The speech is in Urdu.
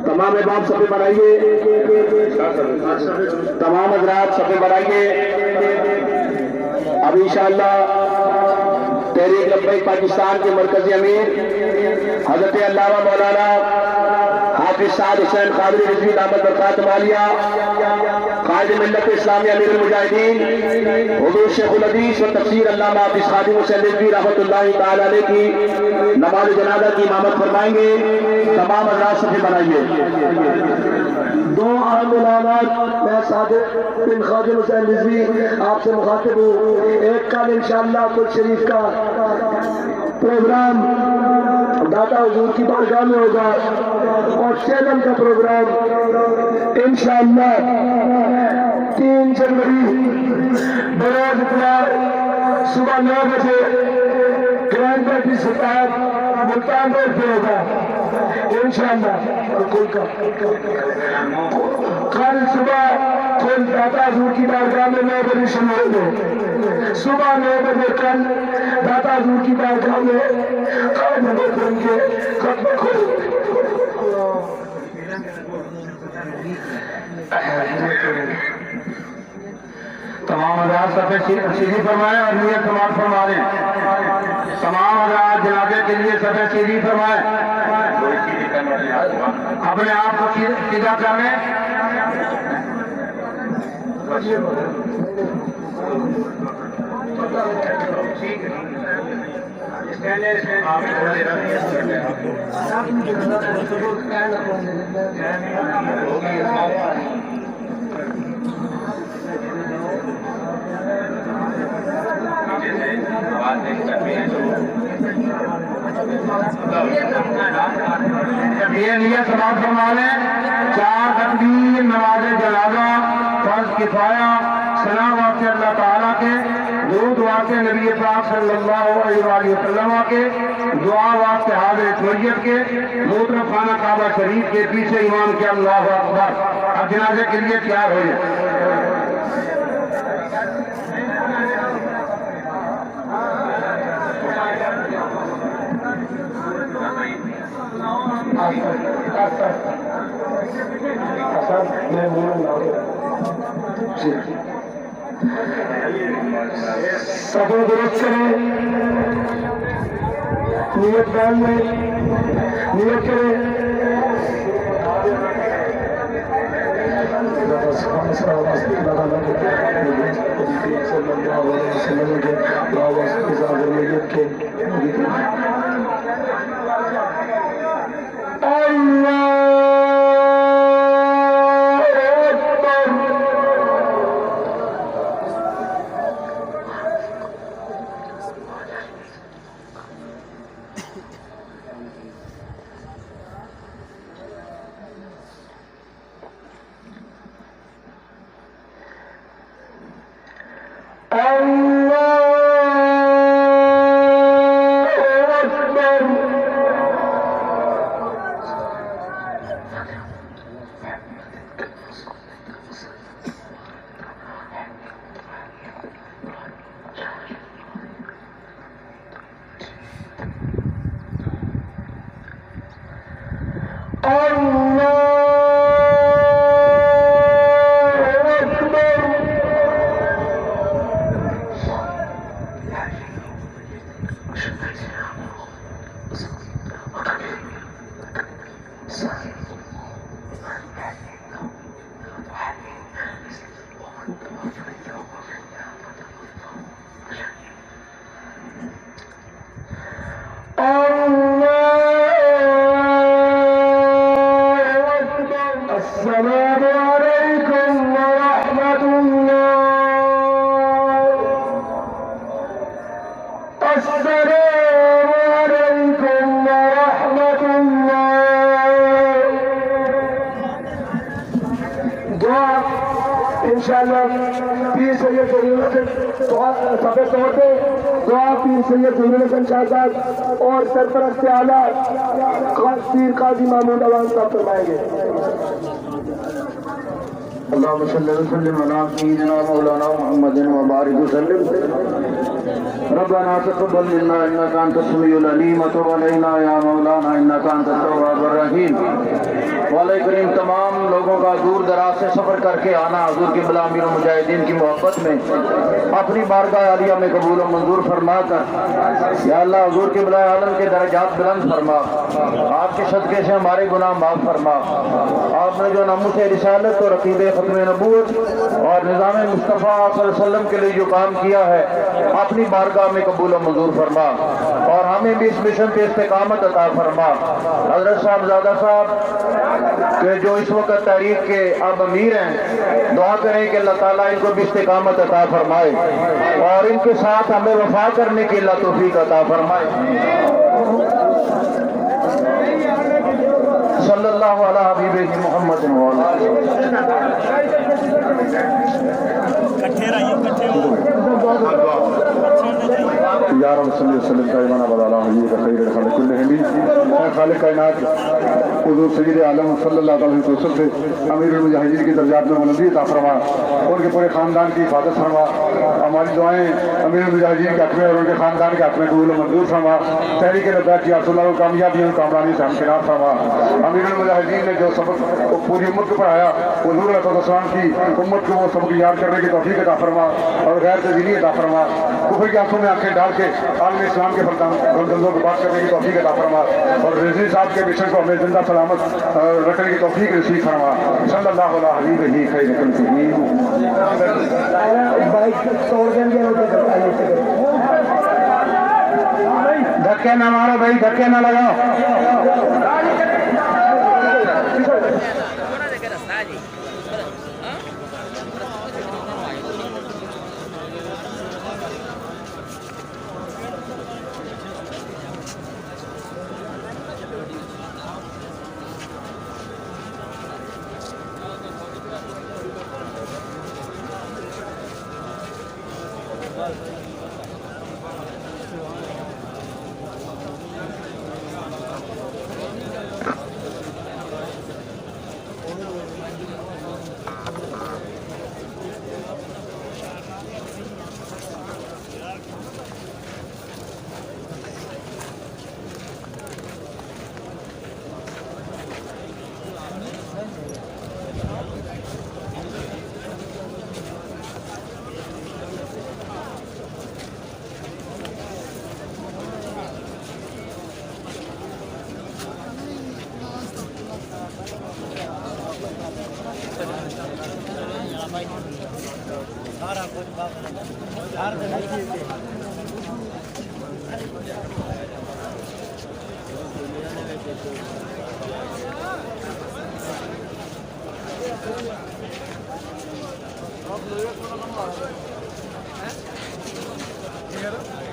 تمام احباب صفحے بنائیے، تمام حضرات صفحے بنائیے. اب انشاءاللہ تحریک لبیک پاکستان کے مرکزی امیر حضرت علامہ مولانا حافظ سعد حسین قادری رضوی دامت برکاتہ عالیہ، قائد ملت اسلامی امیر المجاہدین حضور شیخ الحدیث و تفسیر علامہ حافظ خادم حسین رضوی رحمۃ اللہ تعالی علیہ کی نماز جنازہ کی امامت فرمائیں گے. تمام حضرات صفحے بنائیے. دو اہم اعلانات میں صادق بن خادم حسین رضوی آپ سے مخاطب ہوں. ایک کل انشاءاللہ کل شریف کا پروگرام داتا حضور کی بارگاہ میں ہوگا اور 7 کا پروگرام انشاءاللہ 3 جنوری بروز اتوار صبح 9 بجے گرینڈ پیٹی سلطان ملتان روڈ پہ ہوگا انشاءاللہ. کل صبح کل داتا حضور کی بارگاہ میں 9 بجے شروع ہوگے. صبح 9 بجے کل داتا حضور کی بارگاہ میں قائم کریں گے. خطبہ کھولو. تمام حضرات صفحے سیدھی فرمائیں اور نیت سماعت فرما دیں. تمام حضرات جنازے کے لیے صفحے سیدھی فرمائیں. اپنے آپ کو سیدھا کر لیں. یہ نیت سماعت فرما لیں. 4 تکبیر نماز جنازہ فرض کفایہ ثنا واسطے اللہ تعالیٰ کے، درود واسطے نبی پاک صلی اللہ علیہ وآلہ وسلم کے، دعا واسطے حاضر شریعت کے، محترم خانہ کعبہ شریف کے پیچھے امام کے اللہ اکبر. اب جنازے کے لیے تیار ہو جائیں. سب درست کریں. نیت بیان میں نیت کریں. انشاءاللہ پیر سید جلیل حسن سفید طور پہ دعا پیر سید جلیل حسن شاہ صاحب اور سرپرست اعلیٰ پیر قاضی محمود عوام صاحب فرمائیں گے. اللہم صلی وسلم علی سیدنا مولانا محمد و بارک وسلم. ربنا تقبل منا انك انت السميع العليم وتب علينا يا مولانا انك انت التواب الرحیم۔ والے کریم تمام لوگوں کا دور دراز سے سفر کر کے آنا حضور کے بلا امیر المجاہدین کی محبت میں اپنی بارگاہ عالیہ میں قبول و منظور فرما کر یا اللہ حضور کے بلا عالم کے درجات بلند فرما، آپ کے صدقے سے ہمارے گناہ معاف فرما۔ آپ نے جو ناموس رسالت اور عقیدہ ختم نبوت اور نظام مصطفیٰ صلی اللہ علیہ وسلم کے لیے جو کام کیا ہے اپنی بارگاہ میں قبول و منظور فرما، اور ہمیں بھی اس مشن پہ استقامت عطا فرما۔ حضرت صاحب زادہ صاحب کہ جو اس وقت تحریک کے اب امیر ہیں، دعا کریں کہ اللہ تعالیٰ ان کو بھی استقامت عطا فرمائے اور ان کے ساتھ ہمیں وفا کرنے کی اللہ توفیق عطا فرمائے۔ صلی اللہ علیہ حبیبہ محمد یا رب صلی اللہ علیہ وسلم دائمان ابدا حضور خیر الخلق کلہم۔ اے خالق کائنات، حضور سید عالم صلی اللہ علیہ وسلم سے امیر المجاہدین کی درجات میں بلندی عطا فرما، ان کے پورے خاندان کی حفاظت فرما۔ ہماری دعائیں امیر المجاہدین کے حق میں اور ان کے خاندان کے حق میں قبول و منظور فرما۔ تحریک لبیک کی رسول اللہ کو کامیابی اور کامرانی سے ہمکنار فرما۔ امیر المجاہدین نے جو سبق پوری امت کو پڑھایا، حضور علیہ السلام کی امت کو وہ سبق یاد کرنے کی توفیق عطا فرما اور غیر تبدیلی عطا فرما۔ کفر کی آنکھوں میں آنکھیں ڈال کے عالم اسلام کے فرزندوں کو بات کرنے کی توفیق عطا فرما، اور رضوی صاحب کے مشن کو ہمیں زندہ سلامت رکھنے کی توفیق نصیب فرما۔ صلی اللہ علیہ حبیبہ خیر الخلق۔ دھکے نہ مارو بھائی، دھکے نہ لگاؤ۔ Huh?